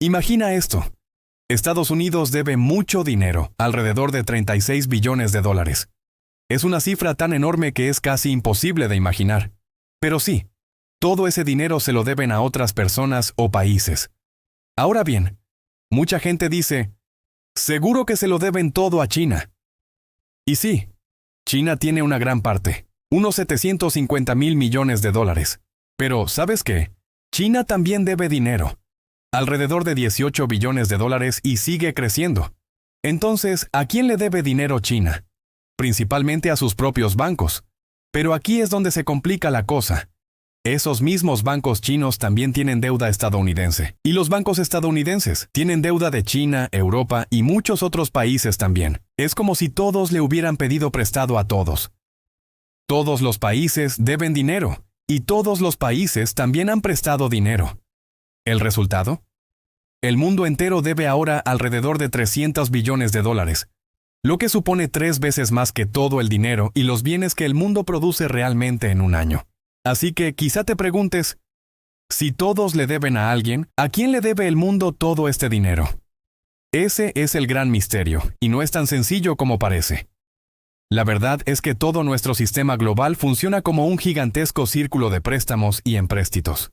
Imagina esto. Estados Unidos debe mucho dinero, alrededor de 36 billones de dólares. Es una cifra tan enorme que es casi imposible de imaginar. Pero sí, todo ese dinero se lo deben a otras personas o países. Ahora bien, mucha gente dice, seguro que se lo deben todo a China. Y sí, China tiene una gran parte, unos 750,000 millones de dólares. Pero, ¿sabes qué? China también debe dinero, alrededor de 18 billones de dólares y sigue creciendo. Entonces, ¿a quién le debe dinero China? Principalmente a sus propios bancos. Pero aquí es donde se complica la cosa. Esos mismos bancos chinos también tienen deuda estadounidense. Y los bancos estadounidenses tienen deuda de China, Europa y muchos otros países también. Es como si todos le hubieran pedido prestado a todos. Todos los países deben dinero, y todos los países también han prestado dinero. ¿El resultado? El mundo entero debe ahora alrededor de 300 billones de dólares, lo que supone 3 veces más que todo el dinero y los bienes que el mundo produce realmente en un año. Así que quizá te preguntes, si todos le deben a alguien, ¿a quién le debe el mundo todo este dinero? Ese es el gran misterio, y no es tan sencillo como parece. La verdad es que todo nuestro sistema global funciona como un gigantesco círculo de préstamos y empréstitos.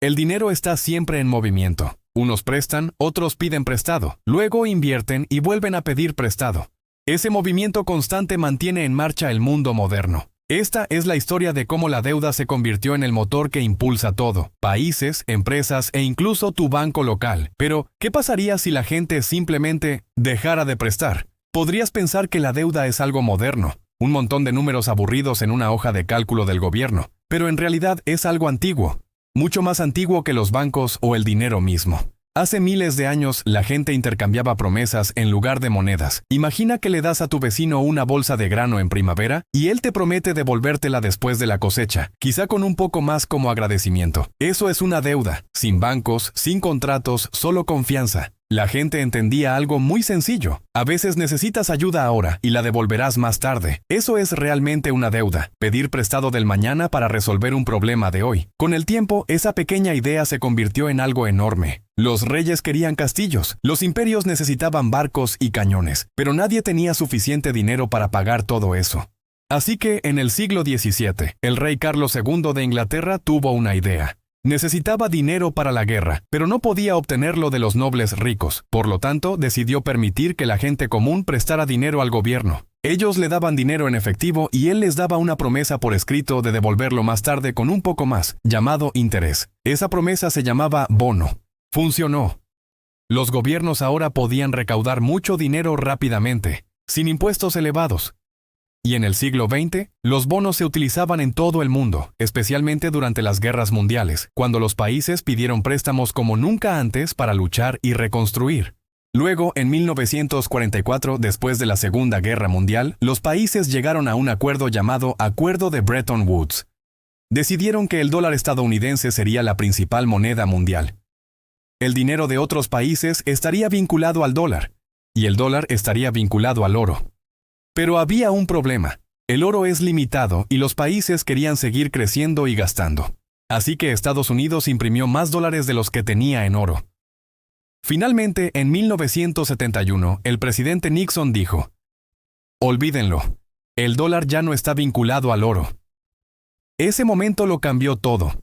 El dinero está siempre en movimiento. Unos prestan, otros piden prestado, luego invierten y vuelven a pedir prestado. Ese movimiento constante mantiene en marcha el mundo moderno. Esta es la historia de cómo la deuda se convirtió en el motor que impulsa todo, países, empresas e incluso tu banco local. Pero, ¿qué pasaría si la gente simplemente dejara de prestar? Podrías pensar que la deuda es algo moderno, un montón de números aburridos en una hoja de cálculo del gobierno, pero en realidad es algo antiguo, mucho más antiguo que los bancos o el dinero mismo. Hace miles de años la gente intercambiaba promesas en lugar de monedas. Imagina que le das a tu vecino una bolsa de grano en primavera y él te promete devolvértela después de la cosecha, quizá con un poco más como agradecimiento. Eso es una deuda, sin bancos, sin contratos, solo confianza. La gente entendía algo muy sencillo. A veces necesitas ayuda ahora y la devolverás más tarde. Eso es realmente una deuda, pedir prestado del mañana para resolver un problema de hoy. Con el tiempo, esa pequeña idea se convirtió en algo enorme. Los reyes querían castillos, los imperios necesitaban barcos y cañones, pero nadie tenía suficiente dinero para pagar todo eso. Así que, en el siglo XVII, el rey Carlos II de Inglaterra tuvo una idea. Necesitaba dinero para la guerra, pero no podía obtenerlo de los nobles ricos. Por lo tanto, decidió permitir que la gente común prestara dinero al gobierno. Ellos le daban dinero en efectivo y él les daba una promesa por escrito de devolverlo más tarde con un poco más, llamado interés. Esa promesa se llamaba bono. Funcionó. Los gobiernos ahora podían recaudar mucho dinero rápidamente, sin impuestos elevados. Y en el siglo XX, los bonos se utilizaban en todo el mundo, especialmente durante las guerras mundiales, cuando los países pidieron préstamos como nunca antes para luchar y reconstruir. Luego, en 1944, después de la Segunda Guerra Mundial, los países llegaron a un acuerdo llamado Acuerdo de Bretton Woods. Decidieron que el dólar estadounidense sería la principal moneda mundial. El dinero de otros países estaría vinculado al dólar, y el dólar estaría vinculado al oro. Pero había un problema. El oro es limitado y los países querían seguir creciendo y gastando. Así que Estados Unidos imprimió más dólares de los que tenía en oro. Finalmente, en 1971, el presidente Nixon dijo: olvídenlo, el dólar ya no está vinculado al oro. Ese momento lo cambió todo.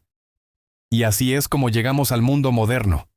Y así es como llegamos al mundo moderno.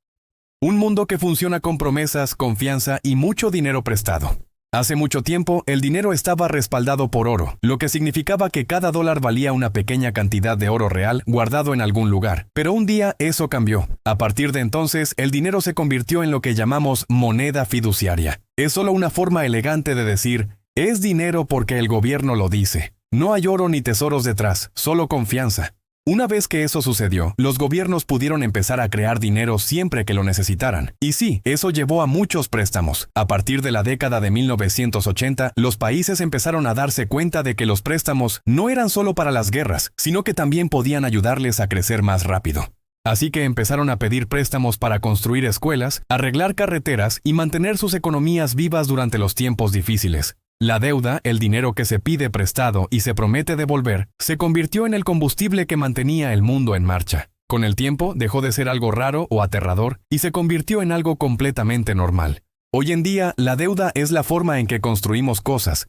Un mundo que funciona con promesas, confianza y mucho dinero prestado. Hace mucho tiempo, el dinero estaba respaldado por oro, lo que significaba que cada dólar valía una pequeña cantidad de oro real guardado en algún lugar. Pero un día eso cambió. A partir de entonces, el dinero se convirtió en lo que llamamos moneda fiduciaria. Es solo una forma elegante de decir, es dinero porque el gobierno lo dice. No hay oro ni tesoros detrás, solo confianza. Una vez que eso sucedió, los gobiernos pudieron empezar a crear dinero siempre que lo necesitaran. Y sí, eso llevó a muchos préstamos. A partir de la década de 1980, los países empezaron a darse cuenta de que los préstamos no eran solo para las guerras, sino que también podían ayudarles a crecer más rápido. Así que empezaron a pedir préstamos para construir escuelas, arreglar carreteras y mantener sus economías vivas durante los tiempos difíciles. La deuda, el dinero que se pide prestado y se promete devolver, se convirtió en el combustible que mantenía el mundo en marcha. Con el tiempo, dejó de ser algo raro o aterrador y se convirtió en algo completamente normal. Hoy en día, la deuda es la forma en que construimos cosas,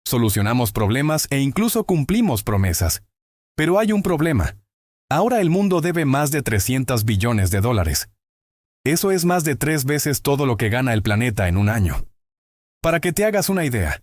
solucionamos problemas e incluso cumplimos promesas. Pero hay un problema. Ahora el mundo debe más de 300 billones de dólares. Eso es más de 3 veces todo lo que gana el planeta en un año. Para que te hagas una idea,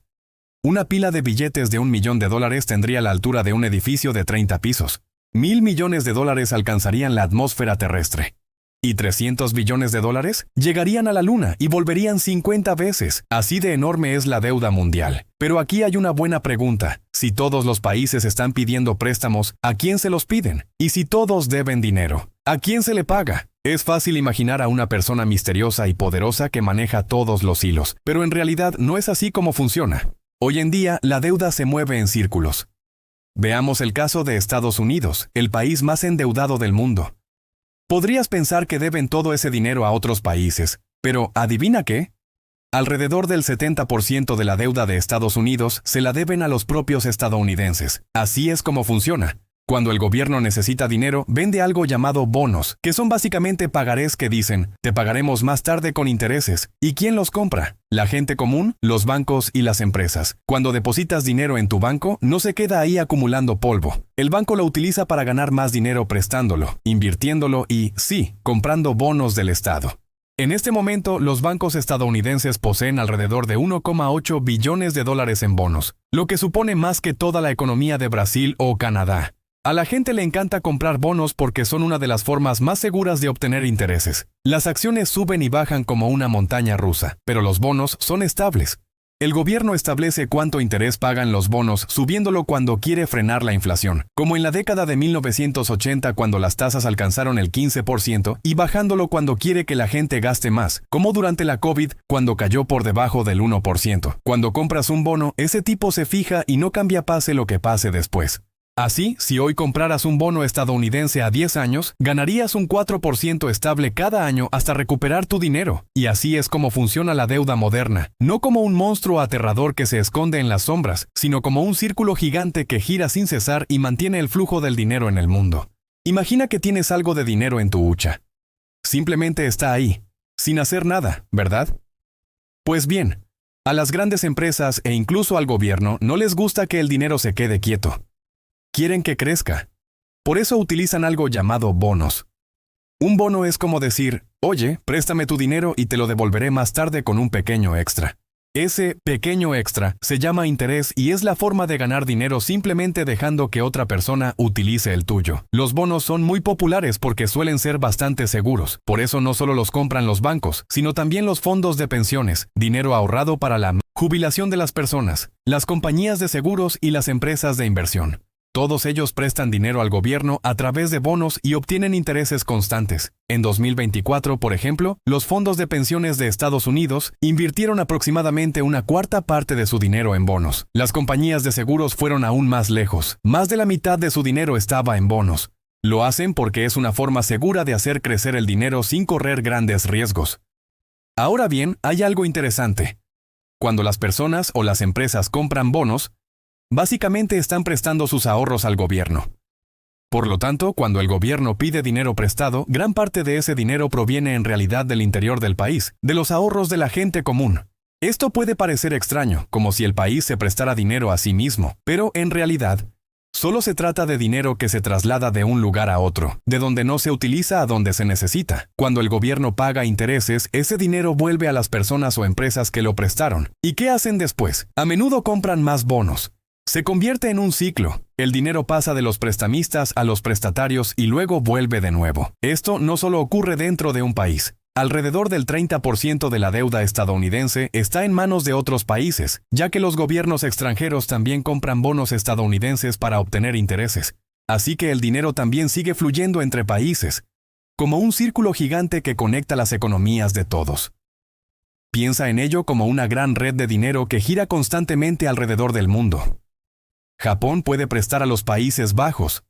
una pila de billetes de $1 millón tendría la altura de un edificio de 30 pisos. 1.000 millones de dólares alcanzarían la atmósfera terrestre. ¿Y 300 billones de dólares? Llegarían a la Luna y volverían 50 veces. Así de enorme es la deuda mundial. Pero aquí hay una buena pregunta. Si todos los países están pidiendo préstamos, ¿a quién se los piden? Y si todos deben dinero, ¿a quién se le paga? Es fácil imaginar a una persona misteriosa y poderosa que maneja todos los hilos, pero en realidad no es así como funciona. Hoy en día, la deuda se mueve en círculos. Veamos el caso de Estados Unidos, el país más endeudado del mundo. Podrías pensar que deben todo ese dinero a otros países, pero ¿adivina qué? Alrededor del 70% de la deuda de Estados Unidos se la deben a los propios estadounidenses. Así es como funciona. Cuando el gobierno necesita dinero, vende algo llamado bonos, que son básicamente pagarés que dicen, te pagaremos más tarde con intereses. ¿Y quién los compra? La gente común, los bancos y las empresas. Cuando depositas dinero en tu banco, no se queda ahí acumulando polvo. El banco lo utiliza para ganar más dinero prestándolo, invirtiéndolo y, sí, comprando bonos del Estado. En este momento, los bancos estadounidenses poseen alrededor de 1,8 billones de dólares en bonos, lo que supone más que toda la economía de Brasil o Canadá. A la gente le encanta comprar bonos porque son una de las formas más seguras de obtener intereses. Las acciones suben y bajan como una montaña rusa, pero los bonos son estables. El gobierno establece cuánto interés pagan los bonos, subiéndolo cuando quiere frenar la inflación, como en la década de 1980 cuando las tasas alcanzaron el 15%, y bajándolo cuando quiere que la gente gaste más, como durante la COVID cuando cayó por debajo del 1%. Cuando compras un bono, ese tipo se fija y no cambia pase lo que pase después. Así, si hoy compraras un bono estadounidense a 10 años, ganarías un 4% estable cada año hasta recuperar tu dinero. Y así es como funciona la deuda moderna, no como un monstruo aterrador que se esconde en las sombras, sino como un círculo gigante que gira sin cesar y mantiene el flujo del dinero en el mundo. Imagina que tienes algo de dinero en tu hucha. Simplemente está ahí, sin hacer nada, ¿verdad? Pues bien, a las grandes empresas e incluso al gobierno no les gusta que el dinero se quede quieto. Quieren que crezca. Por eso utilizan algo llamado bonos. Un bono es como decir, oye, préstame tu dinero y te lo devolveré más tarde con un pequeño extra. Ese pequeño extra se llama interés y es la forma de ganar dinero simplemente dejando que otra persona utilice el tuyo. Los bonos son muy populares porque suelen ser bastante seguros. Por eso no solo los compran los bancos, sino también los fondos de pensiones, dinero ahorrado para la jubilación de las personas, las compañías de seguros y las empresas de inversión. Todos ellos prestan dinero al gobierno a través de bonos y obtienen intereses constantes. En 2024, por ejemplo, los fondos de pensiones de Estados Unidos invirtieron aproximadamente una cuarta parte de su dinero en bonos. Las compañías de seguros fueron aún más lejos. Más de la mitad de su dinero estaba en bonos. Lo hacen porque es una forma segura de hacer crecer el dinero sin correr grandes riesgos. Ahora bien, hay algo interesante. Cuando las personas o las empresas compran bonos, básicamente están prestando sus ahorros al gobierno. Por lo tanto, cuando el gobierno pide dinero prestado, gran parte de ese dinero proviene en realidad del interior del país, de los ahorros de la gente común. Esto puede parecer extraño, como si el país se prestara dinero a sí mismo, pero en realidad, solo se trata de dinero que se traslada de un lugar a otro, de donde no se utiliza a donde se necesita. Cuando el gobierno paga intereses, ese dinero vuelve a las personas o empresas que lo prestaron. ¿Y qué hacen después? A menudo compran más bonos. Se convierte en un ciclo. El dinero pasa de los prestamistas a los prestatarios y luego vuelve de nuevo. Esto no solo ocurre dentro de un país. Alrededor del 30% de la deuda estadounidense está en manos de otros países, ya que los gobiernos extranjeros también compran bonos estadounidenses para obtener intereses. Así que el dinero también sigue fluyendo entre países, como un círculo gigante que conecta las economías de todos. Piensa en ello como una gran red de dinero que gira constantemente alrededor del mundo. Japón puede prestar a los Países Bajos,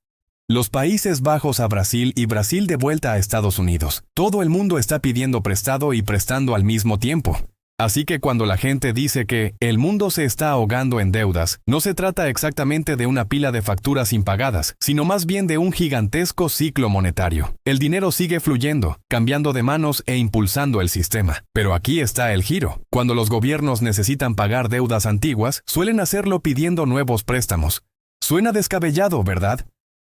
los Países Bajos a Brasil y Brasil de vuelta a Estados Unidos. Todo el mundo está pidiendo prestado y prestando al mismo tiempo. Así que cuando la gente dice que el mundo se está ahogando en deudas, no se trata exactamente de una pila de facturas impagadas, sino más bien de un gigantesco ciclo monetario. El dinero sigue fluyendo, cambiando de manos e impulsando el sistema. Pero aquí está el giro. Cuando los gobiernos necesitan pagar deudas antiguas, suelen hacerlo pidiendo nuevos préstamos. Suena descabellado, ¿verdad?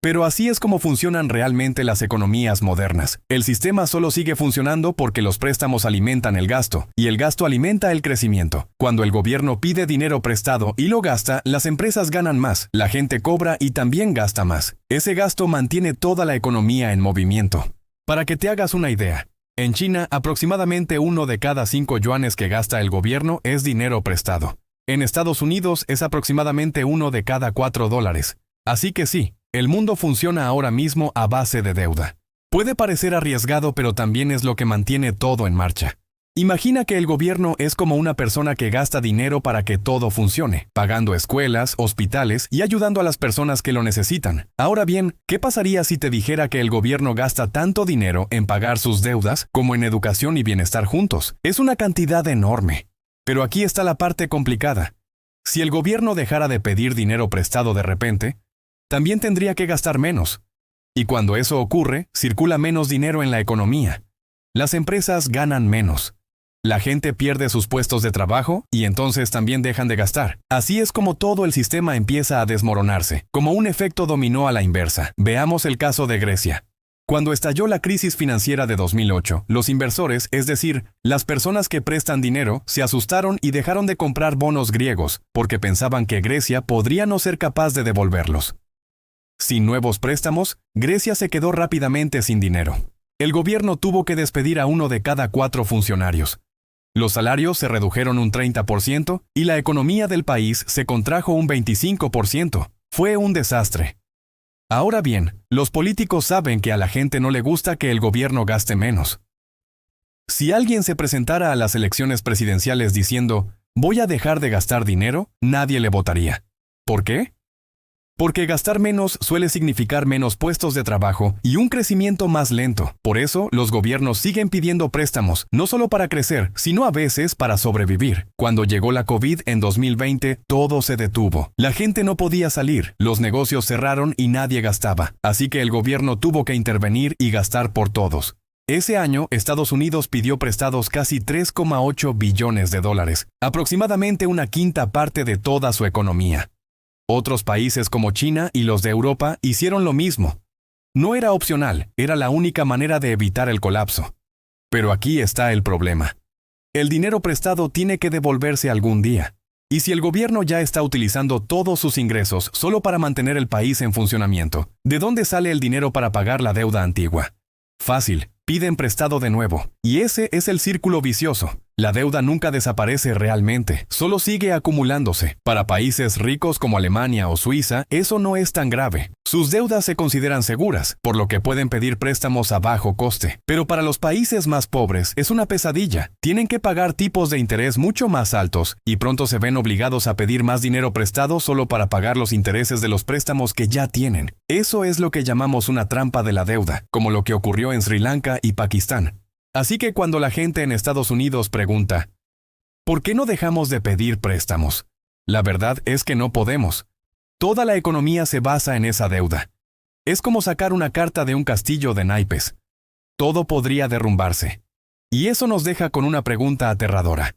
Pero así es como funcionan realmente las economías modernas. El sistema solo sigue funcionando porque los préstamos alimentan el gasto, y el gasto alimenta el crecimiento. Cuando el gobierno pide dinero prestado y lo gasta, las empresas ganan más, la gente cobra y también gasta más. Ese gasto mantiene toda la economía en movimiento. Para que te hagas una idea, en China aproximadamente 1 de cada 5 yuanes que gasta el gobierno es dinero prestado. En Estados Unidos es aproximadamente 1 de cada 4 dólares. Así que sí, el mundo funciona ahora mismo a base de deuda. Puede parecer arriesgado, pero también es lo que mantiene todo en marcha. Imagina que el gobierno es como una persona que gasta dinero para que todo funcione, pagando escuelas, hospitales y ayudando a las personas que lo necesitan. Ahora bien, ¿qué pasaría si te dijera que el gobierno gasta tanto dinero en pagar sus deudas como en educación y bienestar juntos? Es una cantidad enorme. Pero aquí está la parte complicada. Si el gobierno dejara de pedir dinero prestado de repente, también tendría que gastar menos. Y cuando eso ocurre, circula menos dinero en la economía. Las empresas ganan menos. La gente pierde sus puestos de trabajo y entonces también dejan de gastar. Así es como todo el sistema empieza a desmoronarse, como un efecto dominó a la inversa. Veamos el caso de Grecia. Cuando estalló la crisis financiera de 2008, los inversores, es decir, las personas que prestan dinero, se asustaron y dejaron de comprar bonos griegos, porque pensaban que Grecia podría no ser capaz de devolverlos. Sin nuevos préstamos, Grecia se quedó rápidamente sin dinero. El gobierno tuvo que despedir a 1 de cada 4 funcionarios. Los salarios se redujeron un 30% y la economía del país se contrajo un 25%. Fue un desastre. Ahora bien, los políticos saben que a la gente no le gusta que el gobierno gaste menos. Si alguien se presentara a las elecciones presidenciales diciendo, voy a dejar de gastar dinero, nadie le votaría. ¿Por qué? Porque gastar menos suele significar menos puestos de trabajo y un crecimiento más lento. Por eso, los gobiernos siguen pidiendo préstamos, no solo para crecer, sino a veces para sobrevivir. Cuando llegó la COVID en 2020, todo se detuvo. La gente no podía salir, los negocios cerraron y nadie gastaba. Así que el gobierno tuvo que intervenir y gastar por todos. Ese año, Estados Unidos pidió prestados casi 3,8 billones de dólares, aproximadamente una quinta parte de toda su economía. Otros países como China y los de Europa hicieron lo mismo. No era opcional, era la única manera de evitar el colapso. Pero aquí está el problema. El dinero prestado tiene que devolverse algún día. Y si el gobierno ya está utilizando todos sus ingresos solo para mantener el país en funcionamiento, ¿de dónde sale el dinero para pagar la deuda antigua? Fácil, piden prestado de nuevo. Y ese es el círculo vicioso. La deuda nunca desaparece realmente, solo sigue acumulándose. Para países ricos como Alemania o Suiza, eso no es tan grave. Sus deudas se consideran seguras, por lo que pueden pedir préstamos a bajo coste. Pero para los países más pobres es una pesadilla. Tienen que pagar tipos de interés mucho más altos y pronto se ven obligados a pedir más dinero prestado solo para pagar los intereses de los préstamos que ya tienen. Eso es lo que llamamos una trampa de la deuda, como lo que ocurrió en Sri Lanka y Pakistán. Así que cuando la gente en Estados Unidos pregunta, ¿por qué no dejamos de pedir préstamos? La verdad es que no podemos. Toda la economía se basa en esa deuda. Es como sacar una carta de un castillo de naipes. Todo podría derrumbarse. Y eso nos deja con una pregunta aterradora.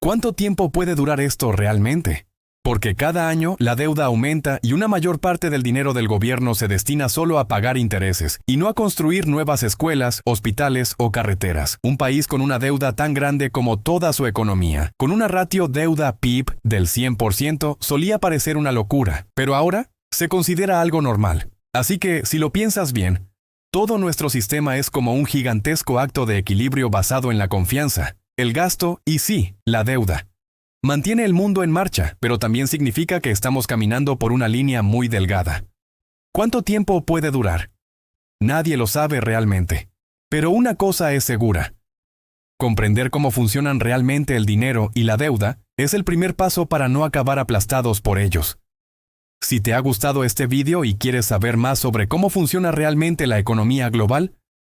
¿Cuánto tiempo puede durar esto realmente? Porque cada año la deuda aumenta y una mayor parte del dinero del gobierno se destina solo a pagar intereses y no a construir nuevas escuelas, hospitales o carreteras. Un país con una deuda tan grande como toda su economía, con una ratio deuda-PIB del 100%, solía parecer una locura, pero ahora se considera algo normal. Así que, si lo piensas bien, todo nuestro sistema es como un gigantesco acto de equilibrio basado en la confianza, el gasto y sí, la deuda. Mantiene el mundo en marcha, pero también significa que estamos caminando por una línea muy delgada. ¿Cuánto tiempo puede durar? Nadie lo sabe realmente. Pero una cosa es segura. Comprender cómo funcionan realmente el dinero y la deuda es el primer paso para no acabar aplastados por ellos. Si te ha gustado este video y quieres saber más sobre cómo funciona realmente la economía global,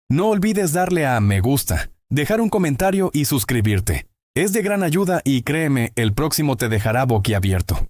no olvides darle a me gusta, dejar un comentario y suscribirte. Es de gran ayuda y créeme, el próximo te dejará boquiabierto.